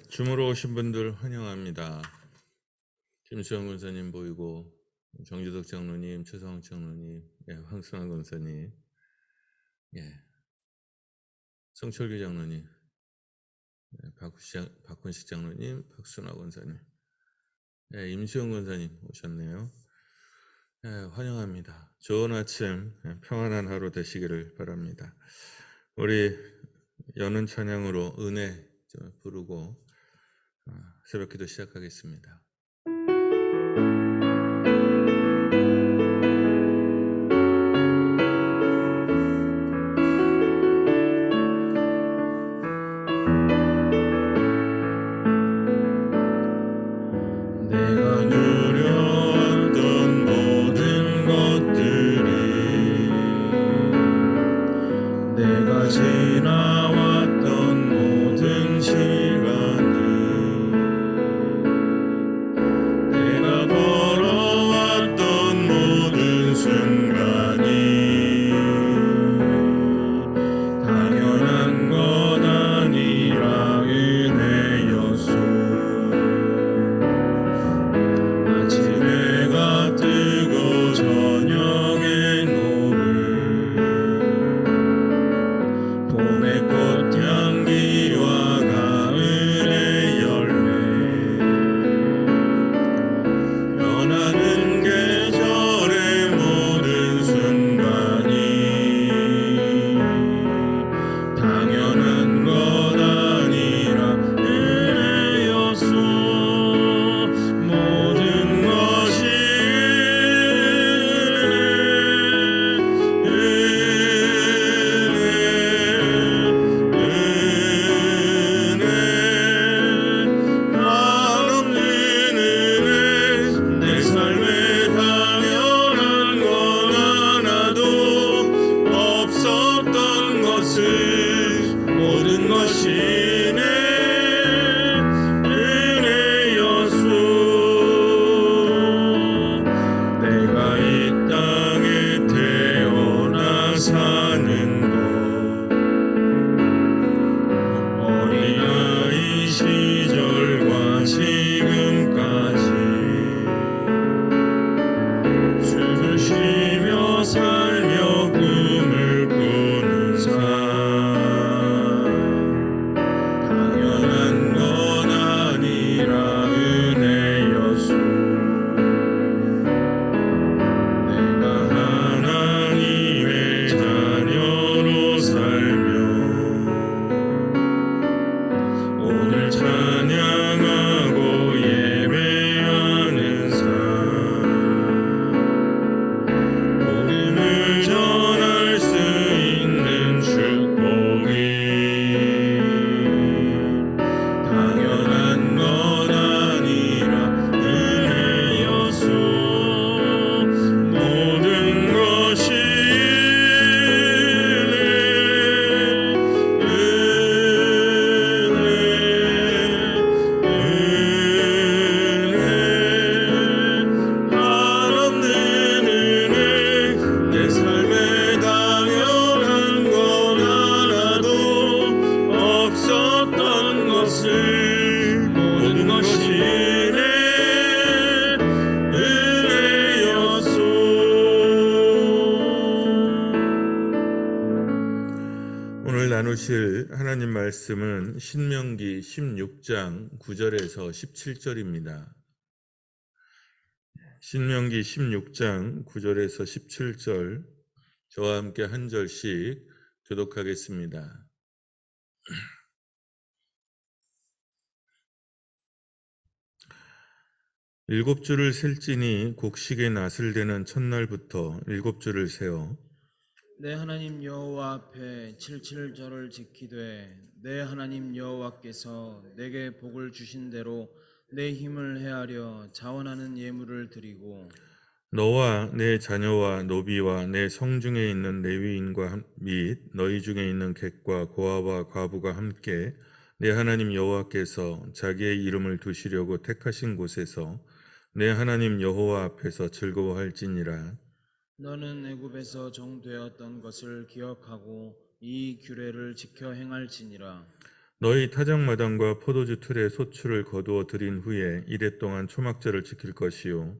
줌으로 오신 분들 환영합니다. 김수영 권사님 보이고, 정주덕 장로님, 최성황 장로님, 황순환 권사님, 성철규 장로님, 박훈식 장로님, 박순환 권사님, 임수영 권사님 오셨네요. 환영합니다. 좋은 아침, 평안한 하루 되시기를 바랍니다. 우리 여는 찬양으로 은혜 부르고 새벽기도 시작하겠습니다. 내가 누렸던 모든 것들이 내가 지나왔던 모든 시간을 내가 걸어왔던 모든 순간이 당연한 것 아니라 은혜였소. 아침해가 뜨고 저녁에 노을 봄의 꽃향기와 가을의 열매 변하는 계절의 모든 순간이 당연한 것 아니라 은혜였소. 모든 것이 은혜 한없는 은혜 내 삶에 당연한 건 하나도 없었던 것을 모든 것이 내 은혜였소. 내가 이 땅에 태어나 사는 것 어린아이 시절과 지금까지 숨을 쉬며 살며 꿈을 꾸는 삶 당연한 것 아니라 은혜였소. 내가 하나님의 자녀로 살며 오늘 찬양하고 예배하는 삶 복음을 전할 수 있는 축복이 당연한 것 아니라 은혜였소. 모든 것이 한없는 은혜 내 삶에 당연한 건 하나도 없었던 것을 모든 것이 내 은혜였소. 오늘 나누실 하나님 말씀은 신명기 16장 9절에서 17절입니다. 신명기 16장 9절에서 17절 저와 함께 한 절씩 교독하겠습니다. 일곱 주를 셀지니 곡식의 낫을 대는 첫날부터 일곱 주를 세어 내 하나님 여호와 앞에 칠칠절을 지키되 내 하나님 여호와께서 내게 복을 주신 대로 내 힘을 헤아려 자원하는 예물을 드리고 너와 내 자녀와 노비와 내 성중에 있는 레위인과 및 너희 중에 있는 객과 고아와 과부가 함께 내 하나님 여호와께서 자기의 이름을 두시려고 택하신 곳에서 내 하나님 여호와 앞에서 즐거워할지니라. 너는 애굽에서 종되었던 것을 기억하고 이 규례를 지켜 행할지니라. 너희 타작마당과 포도주 틀에 소출을 거두어 들인 후에 이레 동안 초막절을 지킬 것이요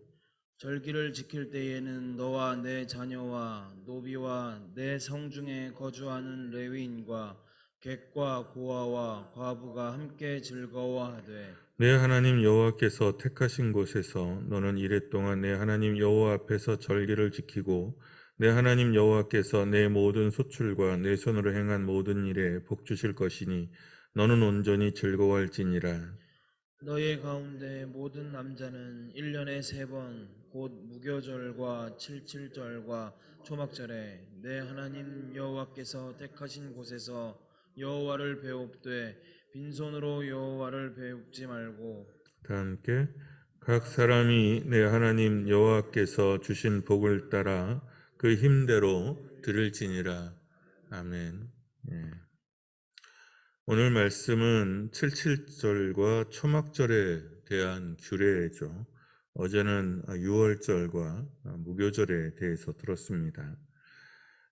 절기를 지킬 때에는 너와 내 자녀와 노비와 내 성중에 거주하는 레위인과 객과 고아와 과부가 함께 즐거워하되 내 하나님 여호와께서 택하신 곳에서 너는 이레 동안 내 하나님 여호와 앞에서 절기를 지키고 내 하나님 여호와께서 내 모든 소출과 내 손으로 행한 모든 일에 복 주실 것이니 너는 온전히 즐거워할지니라. 너희 가운데 모든 남자는 1년에 3번 곧 무교절과 칠칠절과 초막절에 내 하나님 여호와께서 택하신 곳에서 여호와를 배웁되 빈손으로 여호와를 배웁지 말고 다 함께 각 사람이 내 하나님 여호와께서 주신 복을 따라 그 힘대로 들을지니라. 아멘. 예. 오늘 말씀은 칠칠절과 초막절에 대한 규례죠. 어제는 유월절과 무교절에 대해서 들었습니다.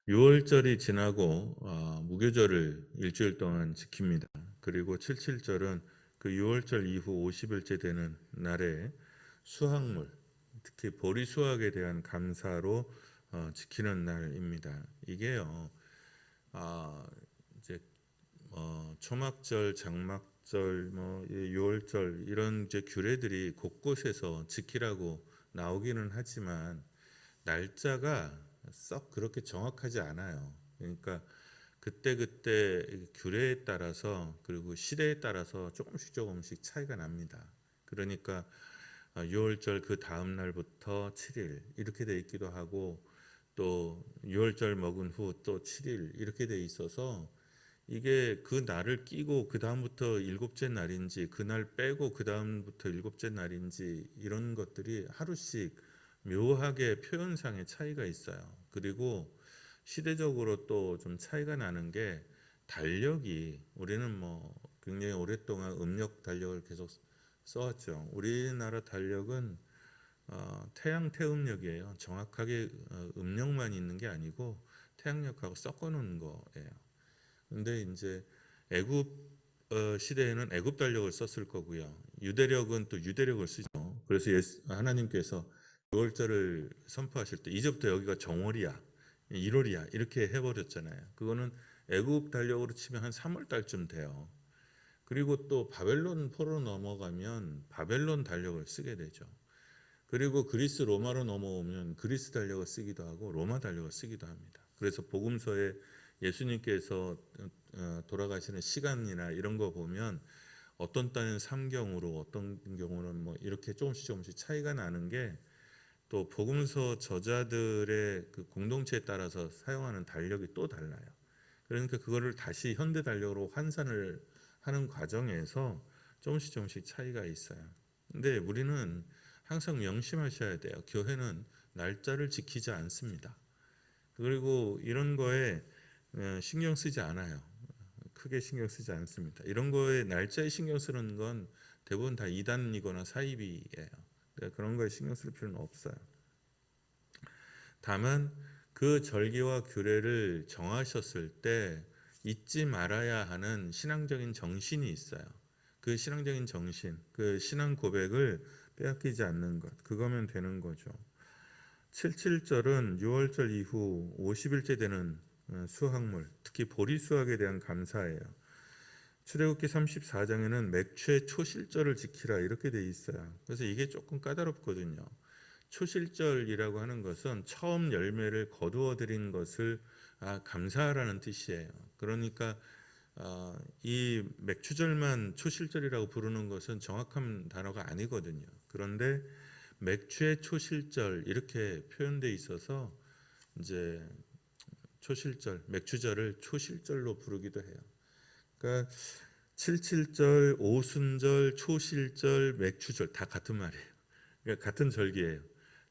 유월절이 지나고 무교절을 일주일 동안 지킵니다. 그리고 칠칠절은 그 유월절 이후 50일째 되는 날에 수확물, 특히 보리 수확에 대한 감사로 지키는 날입니다. 이게요, 아, 이제 초막절, 장막절, 유월절 이런 이제 규례들이 곳곳에서 지키라고 나오기는 하지만 날짜가 썩 그렇게 정확하지 않아요. 그러니까 그때그때 규례에 따라서 그리고 시대에 따라서 조금씩 차이가 납니다. 그러니까 6월절 그 다음 날부터 7일 이렇게 돼 있기도 하고 또 6월절 먹은 후 또 7일 이렇게 돼 있어서 이게 그 날을 끼고 그 다음부터 일곱째 날인지 그 날 빼고 그 다음부터 일곱째 날인지 이런 것들이 하루씩 묘하게 표현상의 차이가 있어요. 그리고 시대적으로 또 좀 차이가 나는 게 달력이 우리는 뭐 굉장히 오랫동안 음력 달력을 계속 써왔죠. 우리나라 달력은 태양 태음력이에요. 정확하게 음력만 있는 게 아니고 태양력하고 섞어 놓은 거예요. 근데 이제 애굽 시대에는 애굽 달력을 썼을 거고요. 유대력은 또 유대력을 쓰죠. 그래서 하나님께서 6월절을 선포하실 때 이제부터 여기가 정월이야, 1월이야 이렇게 해버렸잖아요. 그거는 애굽 달력으로 치면 한 3월 달쯤 돼요. 그리고 또 바벨론 포로 넘어가면 바벨론 달력을 쓰게 되죠. 그리고 그리스 로마로 넘어오면 그리스 달력을 쓰기도 하고 로마 달력을 쓰기도 합니다. 그래서 복음서에 예수님께서 돌아가시는 시간이나 이런 거 보면 어떤 때는 삼경으로 어떤 경우는 뭐 이렇게 조금씩 차이가 나는 게 또 복음서 저자들의 그 공동체에 따라서 사용하는 달력이 또 달라요. 그러니까 그거를 다시 현대 달력으로 환산을 하는 과정에서 조금씩 차이가 있어요. 근데 우리는 항상 명심하셔야 돼요. 교회는 날짜를 지키지 않습니다. 그리고 이런 거에 신경 쓰지 않아요. 크게 신경 쓰지 않습니다. 이런 거에 날짜에 신경 쓰는 건 대부분 다 이단이거나 사이비예요. 그러니까 그런 거에 신경 쓸 필요는 없어요. 다만 그 절기와 규례를 정하셨을 때 잊지 말아야 하는 신앙적인 정신이 있어요. 그 신앙적인 정신, 그 신앙 고백을 빼앗기지 않는 것, 그거면 되는 거죠. 77절은 6월절 이후 50일째 되는 수확물, 특히 보리 수확에 대한 감사예요. 출애굽기 34장에는 맥추의 초실절을 지키라 이렇게 돼 있어요. 그래서 이게 조금 까다롭거든요. 초실절이라고 하는 것은 처음 열매를 거두어 들인 것을 감사하라는 뜻이에요. 그러니까 이 맥추절만 초실절이라고 부르는 것은 정확한 단어가 아니거든요. 그런데 맥추의 초실절 이렇게 표현돼 있어서 이제 초실절, 맥추절을 초실절로 부르기도 해요. 그러니까 77절, 오순절, 초실절, 맥추절 다 같은 말이에요. 그러니까 같은 절기예요.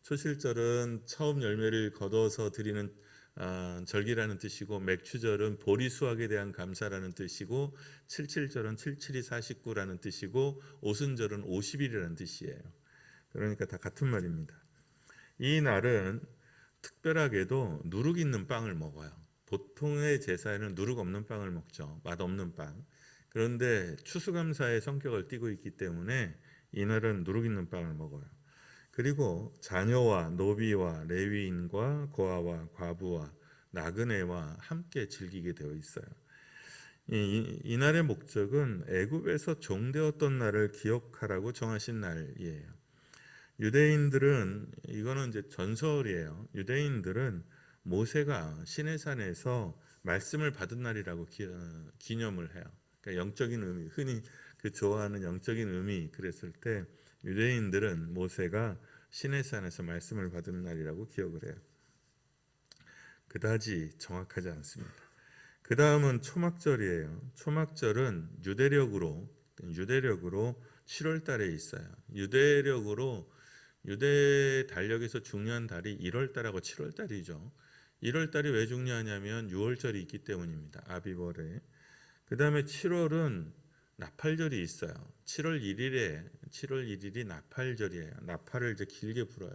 초실절은 처음 열매를 거둬서 드리는 절기라는 뜻이고 맥추절은 보리 수확에 대한 감사라는 뜻이고 77절은 77이 49라는 뜻이고 오순절은 50일이라는 뜻이에요. 그러니까 다 같은 말입니다. 이 날은 특별하게도 누룩 있는 빵을 먹어요. 보통의 제사에는 누룩 없는 빵을 먹죠. 맛없는 빵. 그런데 추수감사의 성격을 띠고 있기 때문에 이날은 누룩있는 빵을 먹어요. 그리고 자녀와 노비와 레위인과 고아와 과부와 나그네와 함께 즐기게 되어 있어요. 이날의 목적은 애굽에서 종되었던 날을 기억하라고 정하신 날이에요. 유대인들은 이거는 이제 전설이에요. 유대인들은 모세가 시내산에서 말씀을 받은 날이라고 기념을 해요. 그러니까 영적인 의미, 흔히 그 좋아하는 영적인 의미 그랬을 때 유대인들은 모세가 시내산에서 말씀을 받은 날이라고 기억을 해요. 그다지 정확하지 않습니다. 그 다음은 초막절이에요. 초막절은 유대력으로 7월 달에 있어요. 유대 달력에서 중요한 달이 1월 달하고 7월 달이죠. 1월 달이 왜 중요하냐면 6월절이 있기 때문입니다. 아비벌에. 그 다음에 7월은 나팔절이 있어요. 7월 1일이 나팔절이에요. 나팔을 이제 길게 불어요.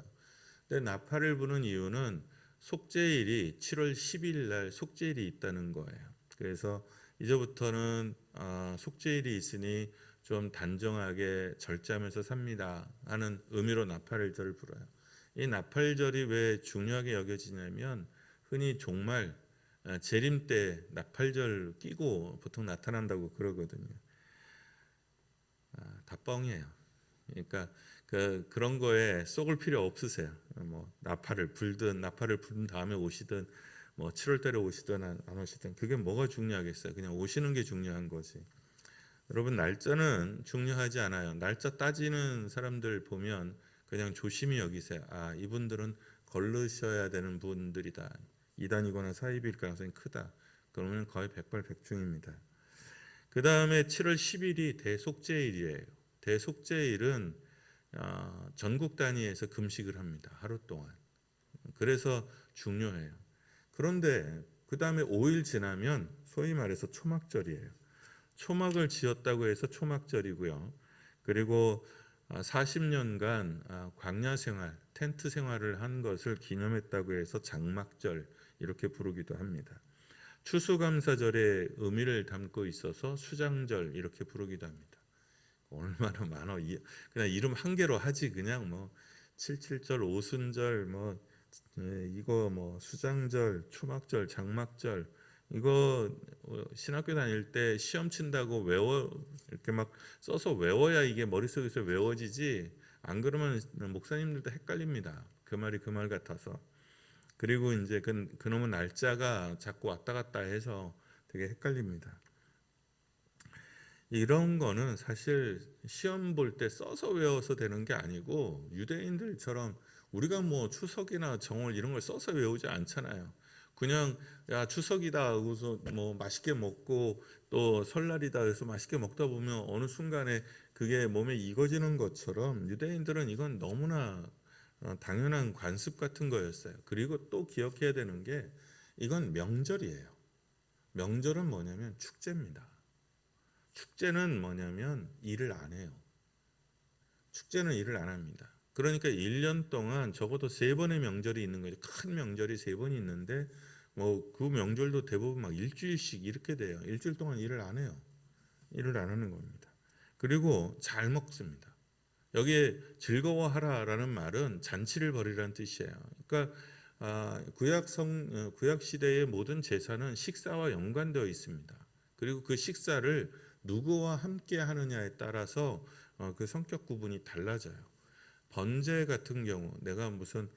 근데 나팔을 부는 이유는 속죄일이 7월 10일 날 속죄일이 있다는 거예요. 그래서 이제부터는 속죄일이 있으니 좀 단정하게 절제하면서 삽니다 하는 의미로 나팔절을 불어요. 이 나팔절이 왜 중요하게 여겨지냐면 흔히 종말 재림 때 나팔절 끼고 보통 나타난다고 그러거든요. 다 뻥이에요. 그러니까 그런 거에 속을 필요 없으세요. 뭐 나팔을 부른 다음에 오시든 뭐 7월 달에 오시든 안 오시든 그게 뭐가 중요하겠어요. 그냥 오시는 게 중요한 거지. 여러분 날짜는 중요하지 않아요. 날짜 따지는 사람들 보면 그냥 조심히 여기세요. 이분들은 걸르셔야 되는 분들이다. 이단이거나 사이비일 가능성이 크다. 그러면 거의 백발백중입니다. 그 다음에 7월 10일이 대속죄일이에요. 대속죄일은 전국 단위에서 금식을 합니다. 하루 동안. 그래서 중요해요. 그런데 그 다음에 5일 지나면 소위 말해서 초막절이에요. 초막을 지었다고 해서 초막절이고요. 그리고 40년간 광야 생활, 텐트 생활을 한 것을 기념했다고 해서 장막절 이렇게 부르기도 합니다. 추수감사절의 의미를 담고 있어서 수장절 이렇게 부르기도 합니다. 얼마나 많아. 그냥 이름 한 개로 하지 그냥 뭐 77절, 오순절 이거 뭐 수장절, 초막절, 장막절 이거 신학교 다닐 때 시험 친다고 이렇게 막 써서 외워야 이게 머릿속에서 외워지지 안 그러면 목사님들도 헷갈립니다. 그 말이 그 말 같아서. 그리고 이제 그놈의 날짜가 자꾸 왔다 갔다 해서 되게 헷갈립니다. 이런 거는 사실 시험 볼 때 써서 외워서 되는 게 아니고 유대인들처럼 우리가 뭐 추석이나 정월 이런 걸 써서 외우지 않잖아요. 그냥 야 추석이다 하고서 뭐 맛있게 먹고 또 설날이다 해서 맛있게 먹다 보면 어느 순간에 그게 몸에 익어지는 것처럼 유대인들은 이건 너무나 당연한 관습 같은 거였어요. 그리고 또 기억해야 되는 게 이건 명절이에요. 명절은 뭐냐면 축제입니다. 축제는 뭐냐면 일을 안 해요. 축제는 일을 안 합니다. 그러니까 1년 동안 적어도 3번의 명절이 있는 거죠. 큰 명절이 3번이 있는데 뭐 그 명절도 대부분 막 일주일씩 이렇게 돼요. 일주일 동안 일을 안 해요. 일을 안 하는 겁니다. 그리고 잘 먹습니다. 여기에 즐거워하라라는 말은 잔치를 벌이라는 뜻이에요. 그러니까 구약 시대의 모든 제사는 식사와 연관되어 있습니다. 그리고 그 식사를 누구와 함께 하느냐에 따라서 그 성격 구분이 달라져요. 번제 같은 경우 내가 무슨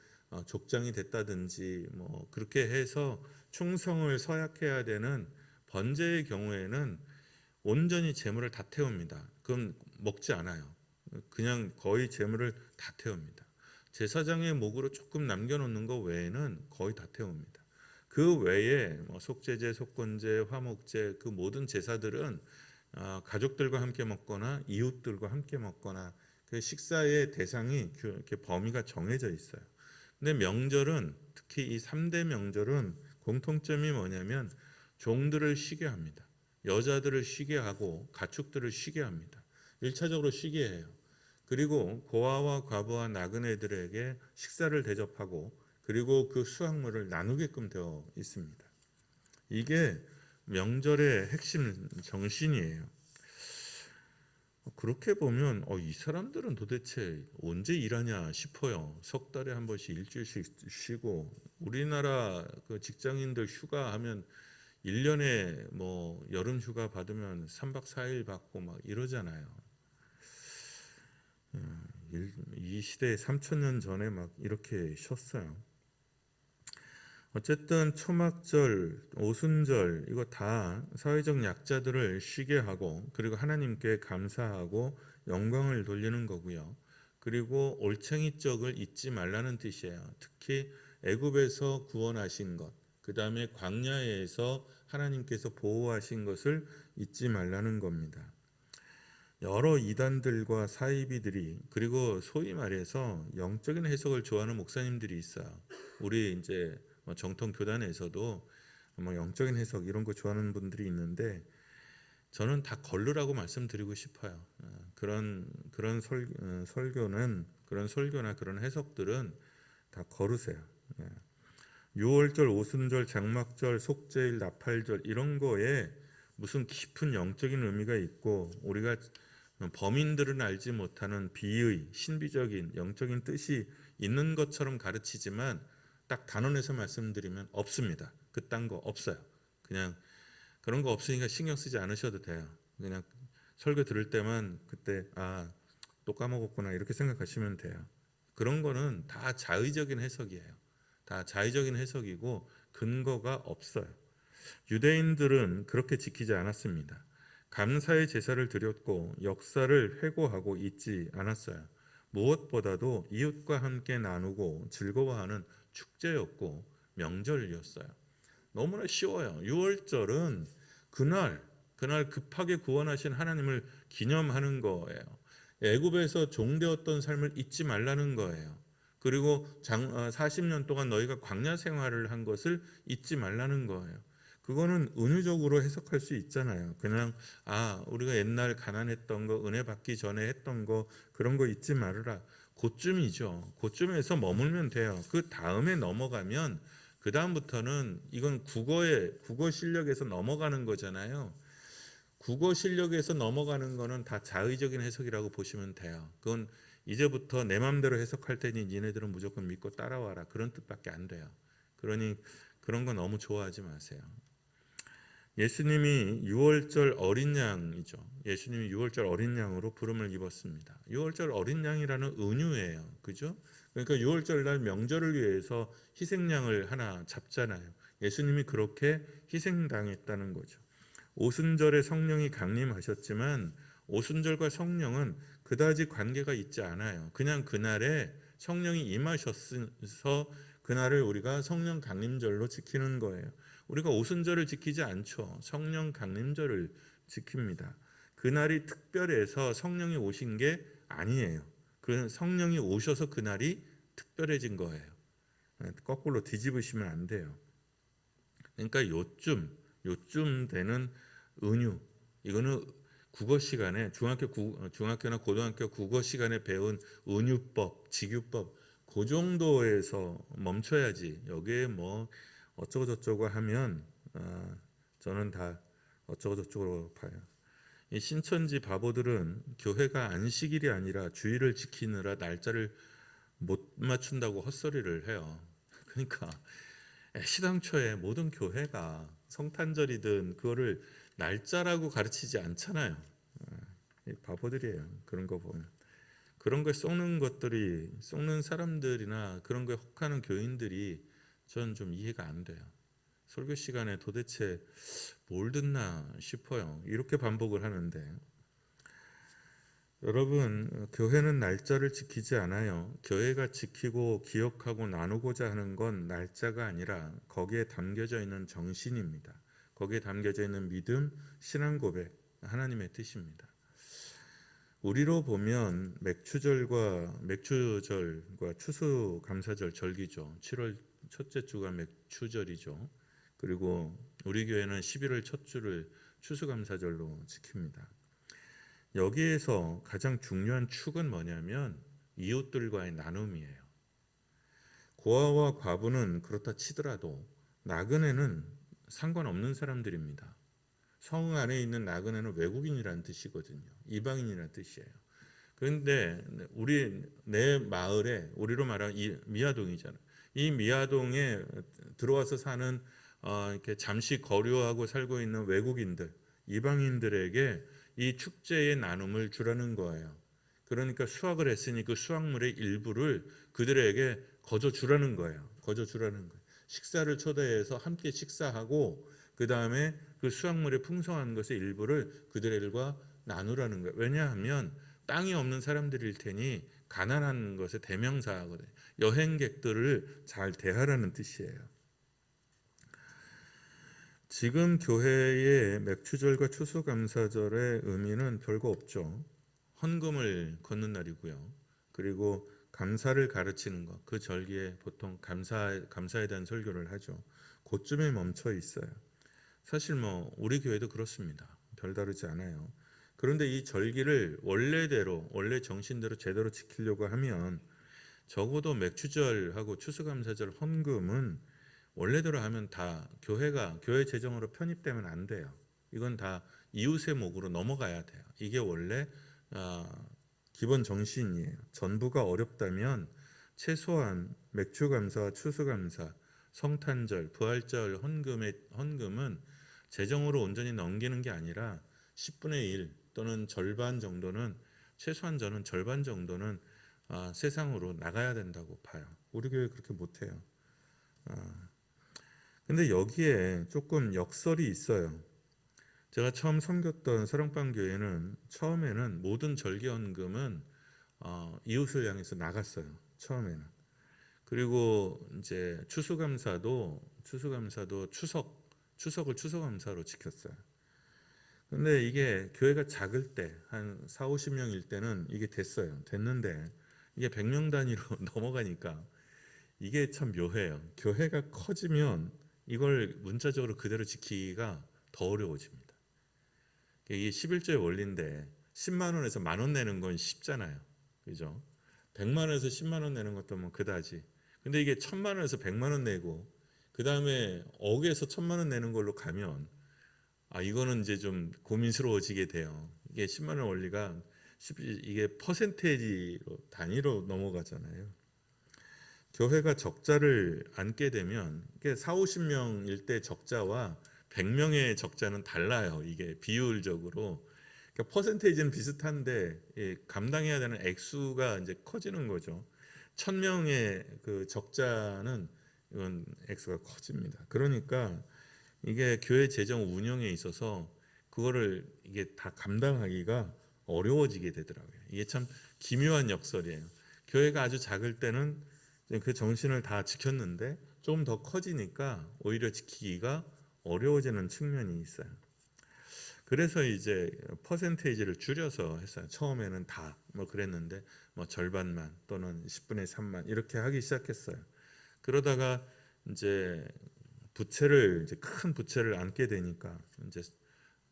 족장이 됐다든지 뭐 그렇게 해서 충성을 서약해야 되는 번제의 경우에는 온전히 재물을 다 태웁니다. 그럼 먹지 않아요. 그냥 거의 재물을 다 태웁니다. 제사장의 목으로 조금 남겨놓는 것 외에는 거의 다 태웁니다. 그 외에 속죄제, 속건제, 화목제 그 모든 제사들은 가족들과 함께 먹거나 이웃들과 함께 먹거나 그 식사의 대상이 이렇게 범위가 정해져 있어요. 근데 명절은 특히 이 3대 명절은 공통점이 뭐냐면 종들을 쉬게 합니다. 여자들을 쉬게 하고 가축들을 쉬게 합니다. 1차적으로 쉬게 해요. 그리고 고아와 과부와 나그네들에게 식사를 대접하고 그리고 그 수확물을 나누게끔 되어 있습니다. 이게 명절의 핵심 정신이에요. 그렇게 보면 이 사람들은 도대체 언제 일하냐 싶어요. 석 달에 한 번씩 일주일씩 쉬고, 우리나라 그 직장인들 휴가하면 1년에 뭐 여름 휴가 받으면 3박 4일 받고 막 이러잖아요. 이 시대에 3,000년 전에 막 이렇게 쉬었어요. 어쨌든 초막절, 오순절 이거 다 사회적 약자들을 쉬게 하고, 그리고 하나님께 감사하고 영광을 돌리는 거고요. 그리고 올챙이 떡을 잊지 말라는 뜻이에요. 특히 애굽에서 구원하신 것, 그 다음에 광야에서 하나님께서 보호하신 것을 잊지 말라는 겁니다. 여러 이단들과 사이비들이, 그리고 소위 말해서 영적인 해석을 좋아하는 목사님들이 있어요. 우리 이제 정통 교단에서도 뭐 영적인 해석 이런 거 좋아하는 분들이 있는데, 저는 다 걸르라고 말씀드리고 싶어요. 그런 설교는, 그런 설교나 그런 해석들은 다 거르세요. 6월절, 오순절, 장막절, 속죄일, 나팔절 이런 거에 무슨 깊은 영적인 의미가 있고, 우리가 범인들은 알지 못하는 비의 신비적인 영적인 뜻이 있는 것처럼 가르치지만, 딱 단언해서 말씀드리면 없습니다. 그딴 거 없어요. 그냥 그런 거 없으니까 신경 쓰지 않으셔도 돼요. 그냥 설교 들을 때만 그때 또 까먹었구나 이렇게 생각하시면 돼요. 그런 거는 다 자의적인 해석이에요. 다 자의적인 해석이고 근거가 없어요. 유대인들은 그렇게 지키지 않았습니다. 감사의 제사를 드렸고 역사를 회고하고 잊지 않았어요. 무엇보다도 이웃과 함께 나누고 즐거워하는 축제였고 명절이었어요. 너무나 쉬워요. 6월절은 그날 급하게 구원하신 하나님을 기념하는 거예요. 애굽에서 종되었던 삶을 잊지 말라는 거예요. 그리고 40년 동안 너희가 광야 생활을 한 것을 잊지 말라는 거예요. 그거는 은유적으로 해석할 수 있잖아요. 그냥 우리가 옛날 가난했던 거, 은혜 받기 전에 했던 거, 그런 거 잊지 말으라. 그쯤이죠. 그쯤에서 머물면 돼요. 그 다음에 넘어가면, 그 다음부터는 이건 국어 실력에서 넘어가는 거잖아요. 국어 실력에서 넘어가는 거는 다 자의적인 해석이라고 보시면 돼요. 그건 이제부터 내 마음대로 해석할 테니 니네들은 무조건 믿고 따라와라, 그런 뜻밖에 안 돼요. 그러니 그런 거 너무 좋아하지 마세요. 예수님이 6월절 어린 양이죠. 예수님이 6월절 어린 양으로 부름을 입었습니다. 6월절 어린 양이라는 은유예요. 그죠? 그러니까 6월절 날 명절을 위해서 희생양을 하나 잡잖아요. 예수님이 그렇게 희생당했다는 거죠. 오순절에 성령이 강림하셨지만 오순절과 성령은 그다지 관계가 있지 않아요. 그냥 그날에 성령이 임하셔서 그날을 우리가 성령 강림절로 지키는 거예요. 우리가 오순절을 지키지 않죠. 성령 강림절을 지킵니다. 그날이 특별해서 성령이 오신 게 아니에요. 그 성령이 오셔서 그날이 특별해진 거예요. 거꾸로 뒤집으시면 안 돼요. 그러니까 요쯤 되는 은유, 이거는 국어 시간에 중학교나 고등학교 국어 시간에 배운 은유법, 직유법, 그 정도에서 멈춰야지. 여기에 뭐 어쩌고 저쩌고 하면 저는 다 어쩌고 저쩌고 봐요. 이 신천지 바보들은 교회가 안식일이 아니라 주일을 지키느라 날짜를 못 맞춘다고 헛소리를 해요. 그러니까 시당초에 모든 교회가 성탄절이든 그거를 날짜라고 가르치지 않잖아요. 바보들이에요. 그런 거 보면. 그런 거에 속는 사람들이나 그런 거에 혹하는 교인들이 저는 좀 이해가 안 돼요. 설교 시간에 도대체 뭘 듣나 싶어요. 이렇게 반복을 하는데, 여러분, 교회는 날짜를 지키지 않아요. 교회가 지키고 기억하고 나누고자 하는 건 날짜가 아니라 거기에 담겨져 있는 정신입니다. 거기에 담겨져 있는 믿음, 신앙 고백, 하나님의 뜻입니다. 우리로 보면 맥추절과 추수감사절 절기죠. 7월 첫째 주가 맥추절이죠. 그리고 우리 교회는 11월 첫 주를 추수감사절로 지킵니다. 여기에서 가장 중요한 축은 뭐냐면 이웃들과의 나눔이에요. 고아와 과부는 그렇다 치더라도 나그네는 상관없는 사람들입니다. 성 안에 있는 나그네는 외국인이라는 뜻이거든요. 이방인이라는 뜻이에요. 그런데 내 마을에 우리로 말하면 이 미아동이잖아요. 이 미아동에 들어와서 사는 이렇게 잠시 거류하고 살고 있는 외국인들, 이방인들에게 이 축제의 나눔을 주라는 거예요. 그러니까 수확을 했으니 그 수확물의 일부를 그들에게 거저 주라는 거예요. 거저 주라는 거예요. 식사를 초대해서 함께 식사하고 그 다음에 그 수확물의 풍성한 것의 일부를 그들과 나누라는 거예요. 왜냐하면 땅이 없는 사람들일 테니 가난한 것의 대명사거든요. 여행객들을 잘 대하라는 뜻이에요. 지금 교회의 맥추절과 추수감사절의 의미는 별거 없죠. 헌금을 걷는 날이고요. 그리고 감사를 가르치는 것, 그 절기에 보통 감사에 대한 설교를 하죠. 그쯤에 멈춰 있어요. 사실 우리 교회도 그렇습니다. 별다르지 않아요. 그런데 이 절기를 원래 정신대로 제대로 지키려고 하면 적어도 맥추절하고 추수감사절 헌금은 원래대로 하면 다 교회 재정으로 편입되면 안 돼요. 이건 다 이웃의 목으로 넘어가야 돼요. 이게 원래 아, 기본 정신이에요. 전부가 어렵다면 최소한 맥추감사, 추수감사, 성탄절, 부활절 헌금은 재정으로 온전히 넘기는 게 아니라 10분의 1 또는 절반 정도는 최소한 저는 절반 정도는 세상으로 나가야 된다고 봐요. 우리 교회 그렇게 못해요. 근데 여기에 조금 역설이 있어요. 제가 처음 섬겼던 사랑방 교회는 처음에는 모든 절기헌금은 이웃을 향해서 나갔어요. 처음에는. 그리고 이제 추수감사도 추석을 추수감사로 지켰어요. 근데 이게 교회가 작을 때 한 4, 50명일 때는 이게 됐어요. 됐는데 이게 100명 단위로 넘어가니까 이게 참 묘해요. 교회가 커지면 이걸 문자적으로 그대로 지키기가 더 어려워집니다. 이게 11조의 원리인데 10만 원에서 만 원 내는 건 쉽잖아요. 그죠? 100만 원에서 10만 원 내는 것도 그다지. 근데 이게 1000만 원에서 100만 원 내고 그다음에 억에서 1000만 원 내는 걸로 가면 이거는 이제 좀 고민스러워지게 돼요. 이게 10만 원 원리가 이게 퍼센테이지로 단위로 넘어가잖아요. 교회가 적자를 안게 되면 이게 4, 50명일 때 적자와 100명의 적자는 달라요. 이게 비율적으로. 그러니까 퍼센테이지는 비슷한데 감당해야 되는 액수가 이제 커지는 거죠. 1000명의 그 적자는 이건 액수가 커집니다. 그러니까 이게 교회 재정 운영에 있어서 그거를 이게 다 감당하기가 어려워지게 되더라고요. 이게 참 기묘한 역설이에요. 교회가 아주 작을 때는 그 정신을 다 지켰는데 조금 더 커지니까 오히려 지키기가 어려워지는 측면이 있어요. 그래서 이제 퍼센테이지를 줄여서 했어요. 처음에는 다 그랬는데 절반만 또는 10분의 3만 이렇게 하기 시작했어요. 그러다가 이제 큰 부채를 안게 되니까 이제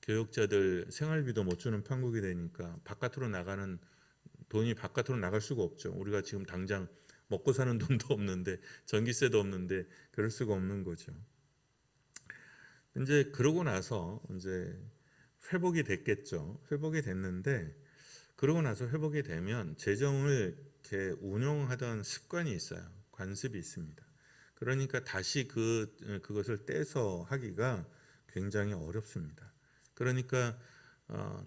교육자들 생활비도 못 주는 판국이 되니까 돈이 바깥으로 나갈 수가 없죠. 우리가 지금 당장 먹고 사는 돈도 없는데 전기세도 없는데 그럴 수가 없는 거죠. 이제 그러고 나서 이제 회복이 됐겠죠. 회복이 됐는데 그러고 나서 회복이 되면 재정을 이렇게 운용하던 습관이 있어요. 관습이 있습니다. 그러니까 다시 그것을 떼서 하기가 굉장히 어렵습니다. 그러니까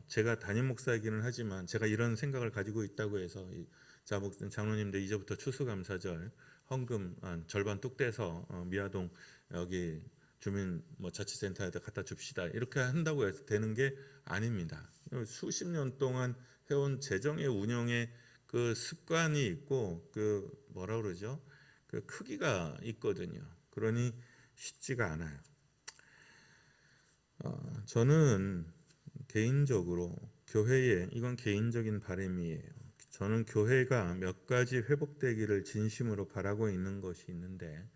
제가 담임 목사이기는 하지만 제가 이런 생각을 가지고 있다고 해서 장로님들 이제부터 추수감사절 헌금 절반 뚝 떼서 미아동 여기 주민 자치센터에다 갖다 줍시다 이렇게 한다고 해서 되는 게 아닙니다. 수십 년 동안 해온 재정의 운영의 그 습관이 있고 그 뭐라 그러죠? 그 크기가 있거든요. 그러니 쉽지가 않아요. 저는 개인적으로 이건 개인적인 바람이에요. 저는 교회가 몇 가지 회복되기를 진심으로 바라고 있는 것이 있는데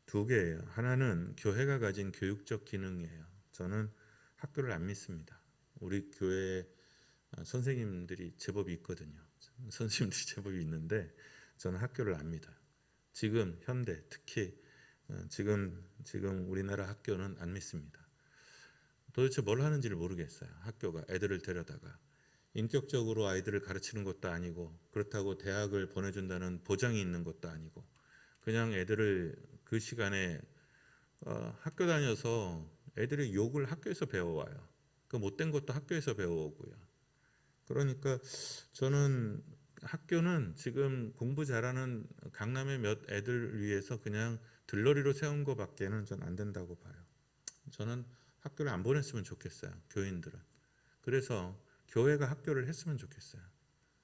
두 개예요. 하나는 교회가 가진 교육적 기능이에요. 저는 학교를 안 믿습니다. 우리 교회에 선생님들이 제법 있거든요. 선생님들이 제법 있는데 저는 학교를 안 믿어요. 지금 현대 특히 지금 우리나라 학교는 안 믿습니다. 도대체 뭘 하는지를 모르겠어요. 학교가 애들을 데려다가 인격적으로 아이들을 가르치는 것도 아니고 그렇다고 대학을 보내준다는 보장이 있는 것도 아니고 그냥 애들을 그 시간에 학교 다녀서 애들이 욕을 학교에서 배워와요. 그 못된 것도 학교에서 배워오고요. 그러니까 저는 학교는 지금 공부 잘하는 강남의 몇 애들 위해서 그냥 들러리로 세운 것밖에는 전 안 된다고 봐요. 저는 학교를 안 보냈으면 좋겠어요. 교인들은. 그래서 교회가 학교를 했으면 좋겠어요.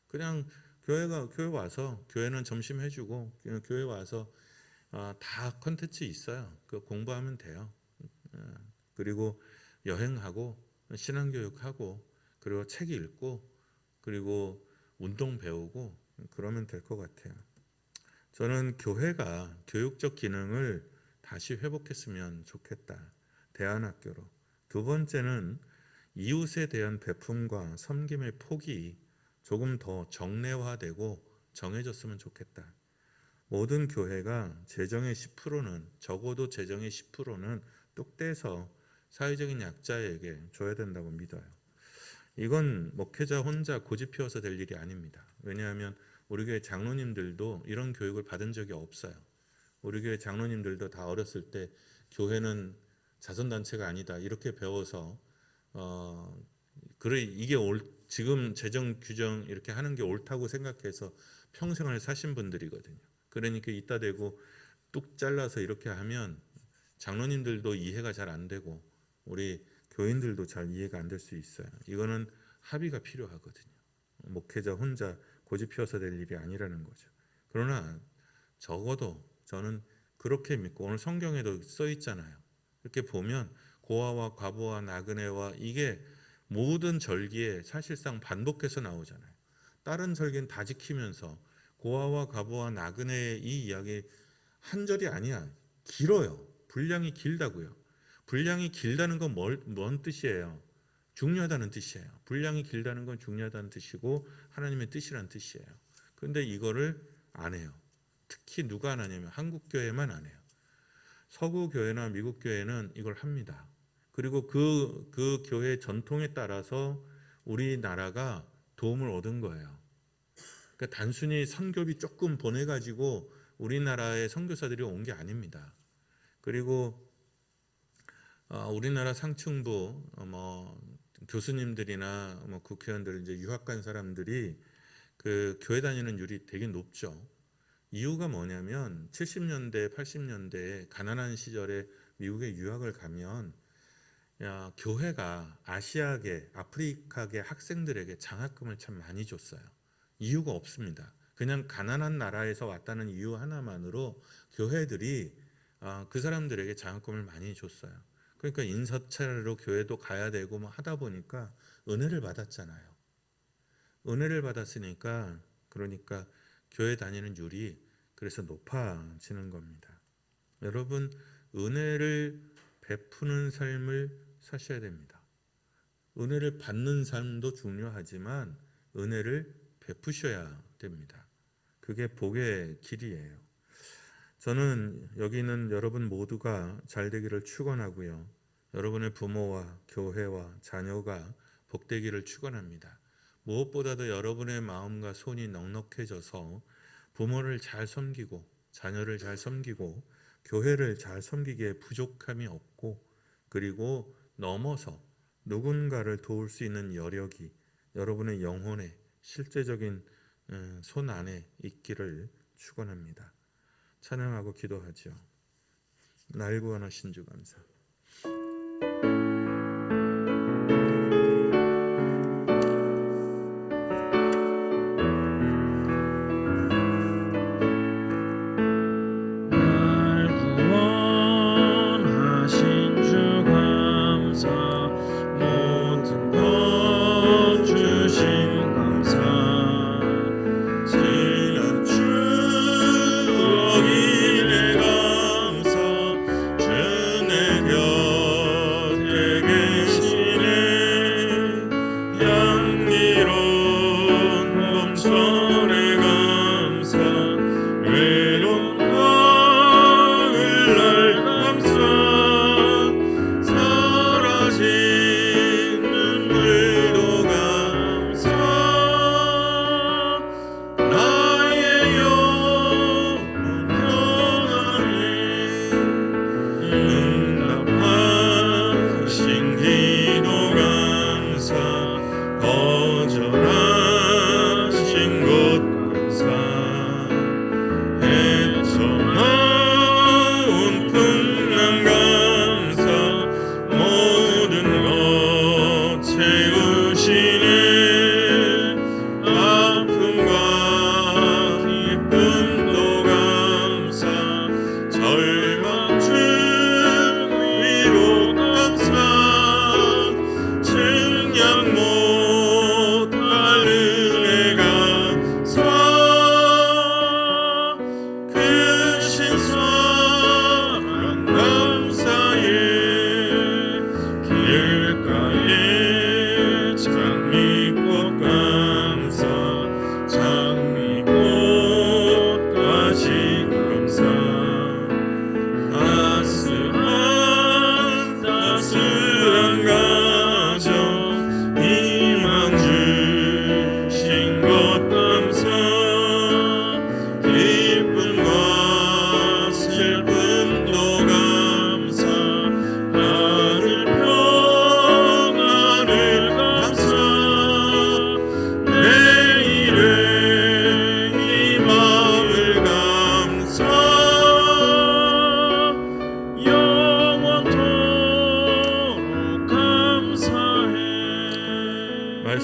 그냥 교회 와서 교회는 점심 해주고 교회 와서 다 컨텐츠 있어요. 그 공부하면 돼요. 그리고 여행하고 신앙교육하고 그리고 책 읽고 그리고 운동 배우고 그러면 될 것 같아요. 저는 교회가 교육적 기능을 다시 회복했으면 좋겠다. 대안학교로. 두 번째는 이웃에 대한 베품과 섬김의 폭이 조금 더 정례화되고 정해졌으면 좋겠다. 모든 교회가 재정의 10%는 적어도 재정의 10%는 뚝 떼서 사회적인 약자에게 줘야 된다고 믿어요. 이건 목회자 혼자 고집 피워서 될 일이 아닙니다. 왜냐하면 우리 교회 장로님들도 이런 교육을 받은 적이 없어요. 우리 교회 장로님들도 다 어렸을 때 교회는 자선단체가 아니다 이렇게 배워서 그래 이게 지금 재정 규정 이렇게 하는 게 옳다고 생각해서 평생을 사신 분들이거든요. 그러니까 이따 대고 뚝 잘라서 이렇게 하면 장로님들도 이해가 잘 안 되고 우리 교인들도 잘 이해가 안 될 수 있어요. 이거는 합의가 필요하거든요. 목회자 혼자 고집 피워서 될 일이 아니라는 거죠. 그러나 적어도 저는 그렇게 믿고 오늘 성경에도 써 있잖아요. 이렇게 보면 고아와 과부와 나그네와 이게 모든 절기에 사실상 반복해서 나오잖아요. 다른 절기는 다 지키면서 고아와 과부와 나그네의 이 이야기 한 절이 아니야. 길어요. 분량이 길다고요. 분량이 길다는 건 뭔 뜻이에요? 중요하다는 뜻이에요. 분량이 길다는 건 중요하다는 뜻이고 하나님의 뜻이라는 뜻이에요. 그런데 이거를 안 해요. 특히 누가 안 하냐면 한국 교회만 안 해요. 서구 교회나 미국 교회는 이걸 합니다. 그리고 그 교회 전통에 따라서 우리나라가 도움을 얻은 거예요. 그러니까 단순히 선교비 조금 보내가지고 우리나라의 선교사들이 온 게 아닙니다. 그리고 우리나라 상층부 교수님들이나 국회의원들 이제 유학 간 사람들이 그 교회 다니는 율이 되게 높죠. 이유가 뭐냐면 70년대, 80년대 가난한 시절에 미국에 유학을 가면 교회가 아시아계, 아프리카계 학생들에게 장학금을 참 많이 줬어요. 이유가 없습니다. 그냥 가난한 나라에서 왔다는 이유 하나만으로 교회들이 그 사람들에게 장학금을 많이 줬어요. 그러니까 인사차례로 교회도 가야 되고 하다 보니까 은혜를 받았잖아요. 은혜를 받았으니까 그러니까 교회 다니는 율이 그래서 높아지는 겁니다. 여러분 은혜를 베푸는 삶을 사셔야 됩니다. 은혜를 받는 삶도 중요하지만 은혜를 베푸셔야 됩니다. 그게 복의 길이에요. 저는 여기 있는 여러분 모두가 잘 되기를 축원하고요. 여러분의 부모와 교회와 자녀가 복되기를 축원합니다. 무엇보다도 여러분의 마음과 손이 넉넉해져서 부모를 잘 섬기고 자녀를 잘 섬기고 교회를 잘 섬기기에 부족함이 없고 그리고 넘어서 누군가를 도울 수 있는 여력이 여러분의 영혼의 실제적인 손 안에 있기를 축원합니다. 찬양하고 기도하죠. 날 구원하신 주 감사. 날 구원하신 주 감사 모든 것 주신 감사 지난 추억이 내 감사 주 내게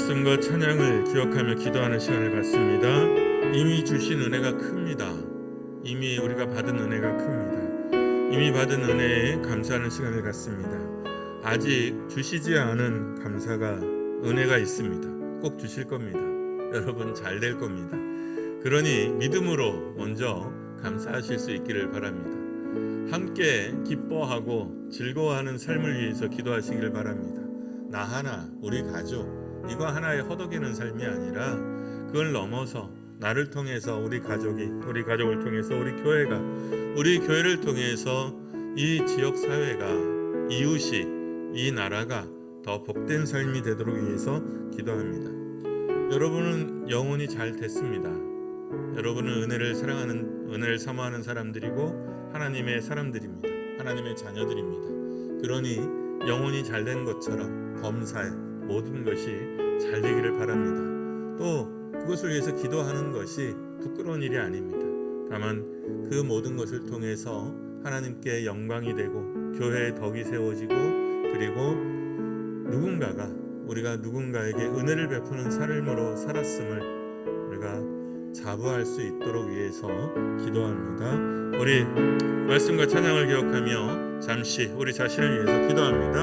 말씀과 찬양을 기억하며 기도하는 시간을 갖습니다. 이미 주신 은혜가 큽니다. 이미 우리가 받은 은혜가 큽니다. 이미 받은 은혜에 감사하는 시간을 갖습니다. 아직 주시지 않은 감사가 은혜가 있습니다. 꼭 주실 겁니다. 여러분 잘 될 겁니다. 그러니 믿음으로 먼저 감사하실 수 있기를 바랍니다. 함께 기뻐하고 즐거워하는 삶을 위해서 기도하시기를 바랍니다. 나 하나, 우리 가족, 이거 하나에 허덕이는 삶이 아니라 그걸 넘어서 나를 통해서 우리 가족을 통해서 우리 교회가, 우리 교회를 통해서 이 지역 사회가, 이웃이, 이 나라가 더 복된 삶이 되도록 위해서 기도합니다. 여러분은 영혼이 잘 됐습니다. 여러분은 은혜를 사랑하는, 은혜를 사모하는 사람들이고 하나님의 사람들입니다. 하나님의 자녀들입니다. 그러니 영혼이 잘 된 것처럼 범사에 모든 것이 잘 되기를 바랍니다. 또 그것을 위해서 기도하는 것이 부끄러운 일이 아닙니다. 다만 그 모든 것을 통해서 하나님께 영광이 되고 교회의 덕이 세워지고, 그리고 우리가 누군가에게 은혜를 베푸는 삶으로 살았음을 우리가 자부할 수 있도록 위해서 기도합니다. 우리 말씀과 찬양을 기억하며 잠시 우리 자신을 위해서 기도합니다.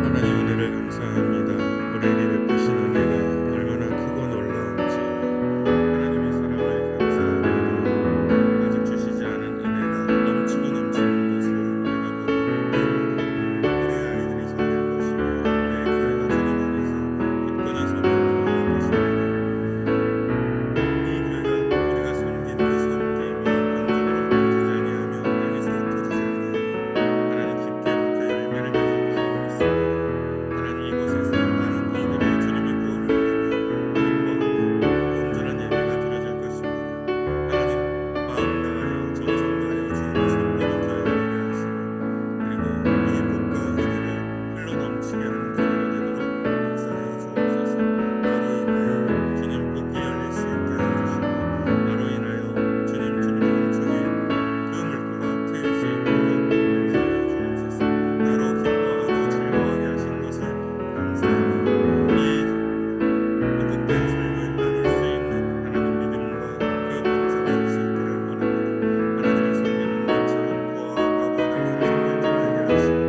하나님 은혜를 감사합니다. 우리에게 베푸신 은혜가 얼마나 크고 놀라운지 하나님의 사랑을 감사합니다. 아직 주시지 않은 은혜가 넘치고 넘치는 것을 우리가 보고 있습니다. 우리 아이들이 잘 될 것이며 우리의 교회가 주님 안에서 굳건히 서는 교회일 것입니다. 이 교회가 우리가 섬긴 그 섬김이 공중으로 흩어지지 아니하며 땅에서 흩어지지 아니하며 하나님 깊게 그 열매를 맺을 것을 믿습니다. 하나님 이곳에서 많은 이들이 주님의 구원을 누리며 기뻐하며 온전한 예배가 드려질 것입니다. 하나님 마음 다하여 정성 다하여 주님을 섬기는 교회가 되게 하시고, 그리고 이 복과 은혜를 흘러 넘치게 하는 교회가 되도록 역사하여 주옵소서. 나로 인하여 주님 복이 열릴 수 있게 하여 주시고, 나로 인하여 주님의 은총에 그 물고가 트일 수 있도록 역사하여 주옵소서. 나로 기뻐하고 즐거워하게 하신 것을 감사합니다. 이 복된 삶을 나눌 수 있는 하나님 믿음과 그 감사가 있을 수 있기를 원합니다. 하나님을 섬기는 것처럼 고아와 과부와 나그네를 섬길 줄 알게 하시고,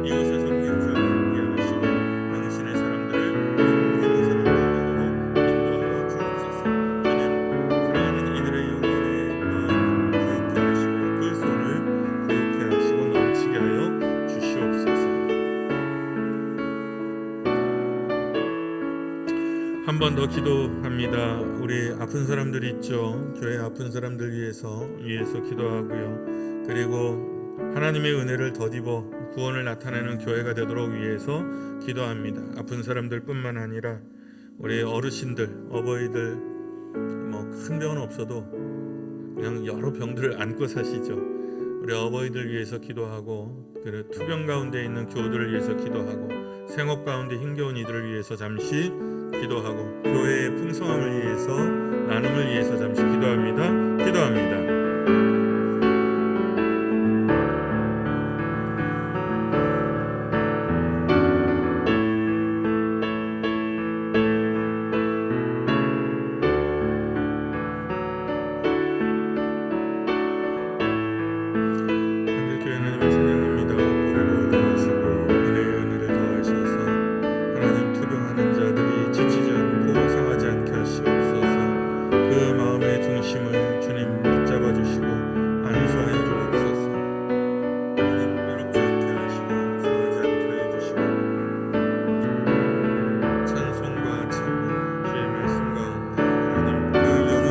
이웃을 섬길 줄 알게 하시고, 당신의 사람들을 섬기는 사람들 되도록 인도하여 주옵소서. 주님 사랑하는 이들의 영혼의 마음을 부욕케 하시고 그 손을 부욕케 하시고 넘치게 하여 주시옵소서. 한 번 더 기도합니다. 우리 아픈 사람들 있죠. 교회 아픈 사람들 위해서 기도하고요. 그리고 하나님의 은혜를 덧입어 구원을 나타내는 교회가 되도록 위해서 기도합니다. 아픈 사람들뿐만 아니라 우리 어르신들, 어버이들, 큰 병은 없어도 그냥 여러 병들을 안고 사시죠. 우리 어버이들 위해서 기도하고, 그리고 투병 가운데 있는 교우들을 위해서 기도하고, 생업 가운데 힘겨운 이들을 위해서 잠시 기도하고, 교회의 풍성함을 위해서, 나눔을 위해서 잠시 기도합니다. 교회 하나님을 찬양합니다. 복을 더하시고 은혜의 은혜를 더하셔서 하나님 투병하는 자들이 지치지 않고 상하지 않게 하시옵소서. 그 마음의 중심을 주님 붙잡아 주시고 안수하여 주옵소서. 하나님 외롭지 않게 하시고 상하지 않게 하여 주시고, 찬송과 찬미 주의 말씀 가운데 하나님 그 영이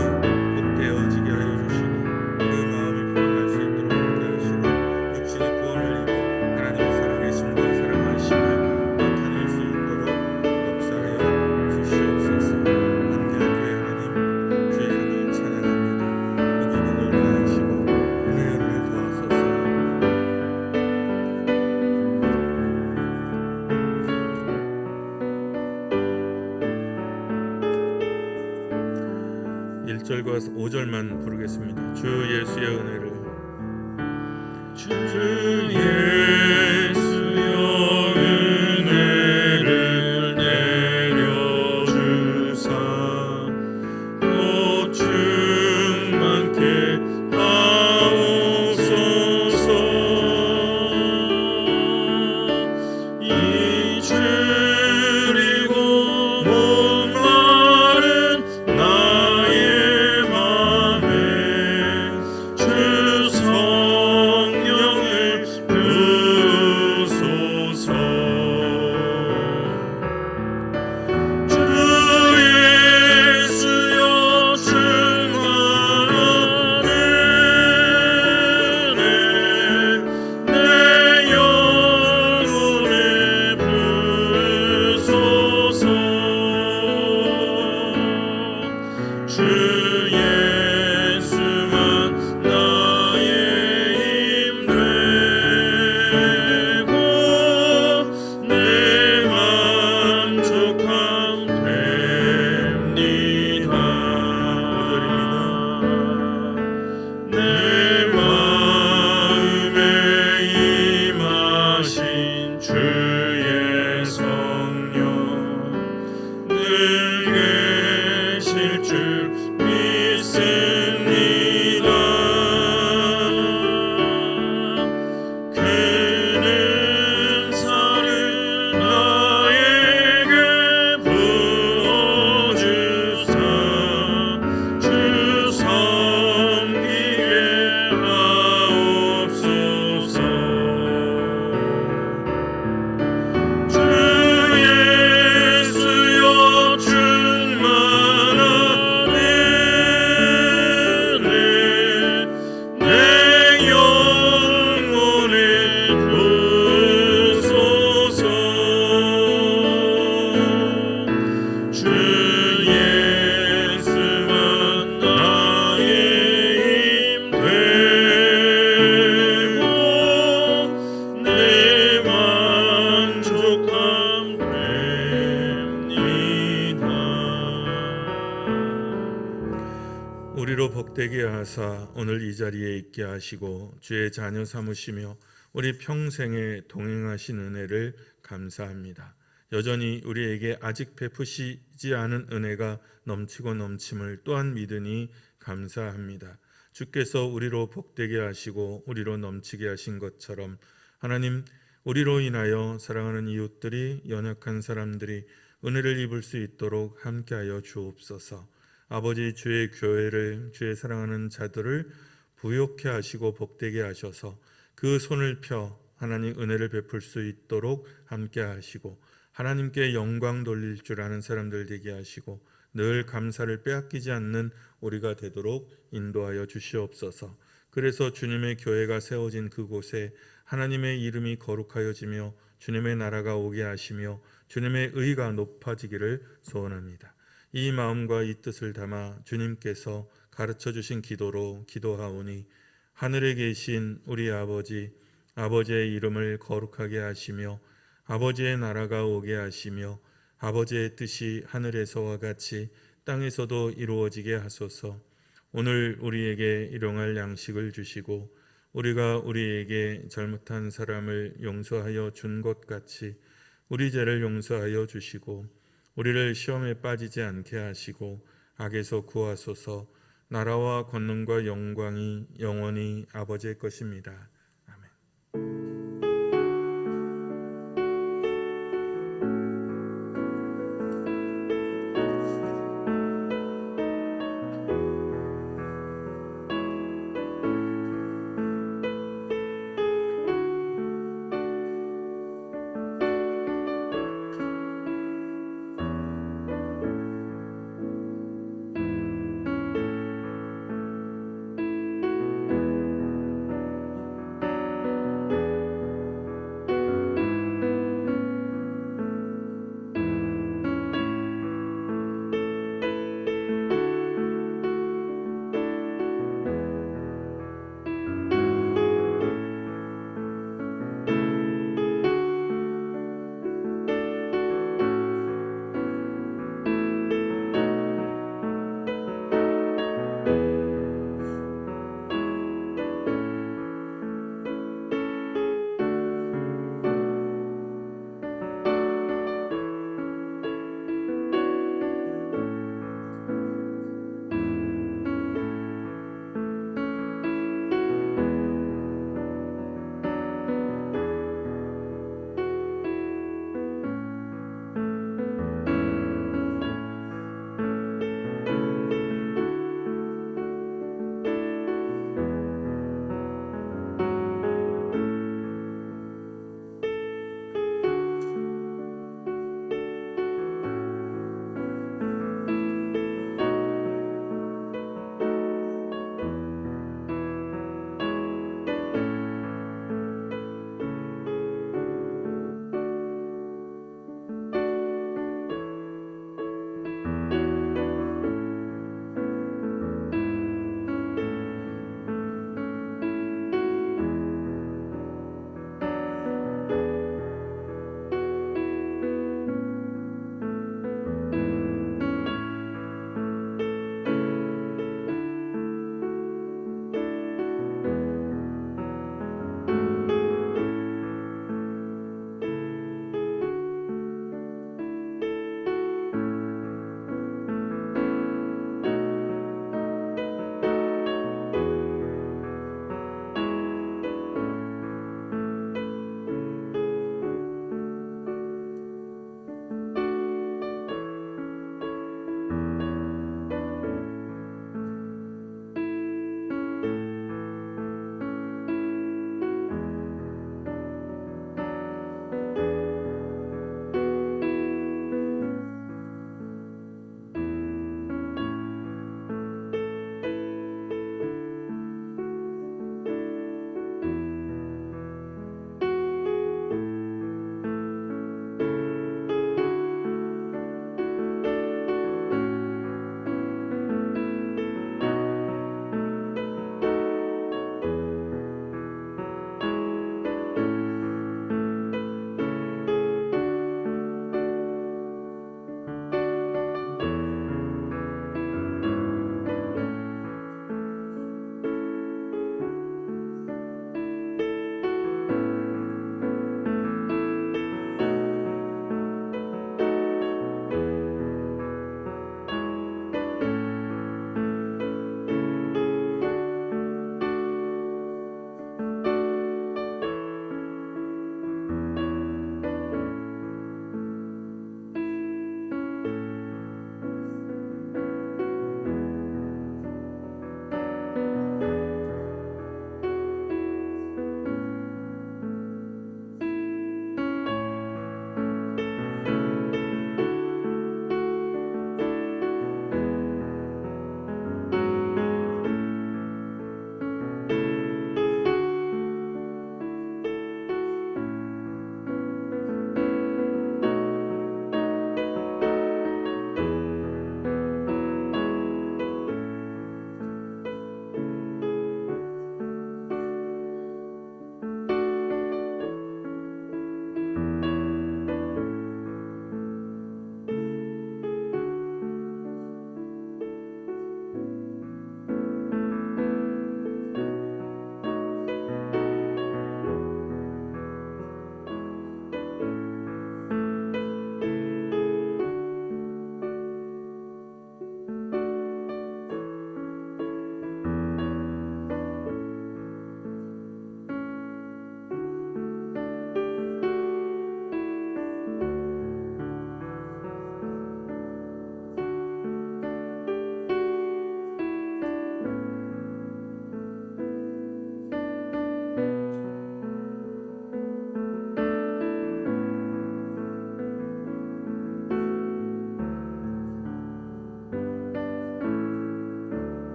복되어지게 하여 주시고, 그 마음이 평안할 수 있도록 함께 하시고, 육신의 구원을 이루어 하나님의 살아계심과 사랑하심을 나타낼 수 있도록 역사하여 주시옵소서. 한결교회 하나님 주의 이름을 찬양합니다. 복이 복을 더하시고 은혜를 더하소서. 일 절과 5절만 부르겠습니다. 주 예수의 은혜를, 주 예수의 주의 성령 늘 계실 줄 믿습니다. 그는 살을 나에게 부어주사 주 섬기게 하옵소서. 주 예수여 충만한 은혜 내 영혼에 부소서. 주 예수만 나의 힘 되고 내 만족함 됩니다. 우리로 복되게 하사 오늘 이 자리에 있게 하시고 주의 자녀 삼으시며 우리 평생에 동행하신 은혜를 감사합니다. 여전히 우리에게 아직 베푸시지 않은 은혜가 넘치고 넘침을 또한 믿으니 감사합니다. 주께서 우리로 복되게 하시고 우리로 넘치게 하신 것처럼 하나님, 우리로 인하여 사랑하는 이웃들이, 연약한 사람들이 은혜를 입을 수 있도록 함께하여 주옵소서. 아버지, 주의 교회를, 주의 사랑하는 자들을 부욕해 하시고 복되게 하셔서 그 손을 펴 하나님 은혜를 베풀 수 있도록 함께 하시고 하나님께 영광 돌릴 줄 아는 사람들 되게 하시고 늘 감사를 빼앗기지 않는 우리가 되도록 인도하여 주시옵소서. 그래서 주님의 교회가 세워진 그곳에 하나님의 이름이 거룩하여지며 주님의 나라가 오게 하시며 주님의 의가 높아지기를 소원합니다. 이 마음과 이 뜻을 담아 주님께서 가르쳐 주신 기도로 기도하오니 하늘에 계신 우리 아버지, 아버지의 이름을 거룩하게 하시며 아버지의 나라가 오게 하시며 아버지의 뜻이 하늘에서와 같이 땅에서도 이루어지게 하소서. 오늘 우리에게 일용할 양식을 주시고 우리가 우리에게 잘못한 사람을 용서하여 준 것 같이 우리 죄를 용서하여 주시고 우리를 시험에 빠지지 않게 하시고 악에서 구하소서. 나라와 권능과 영광이 영원히 아버지의 것입니다.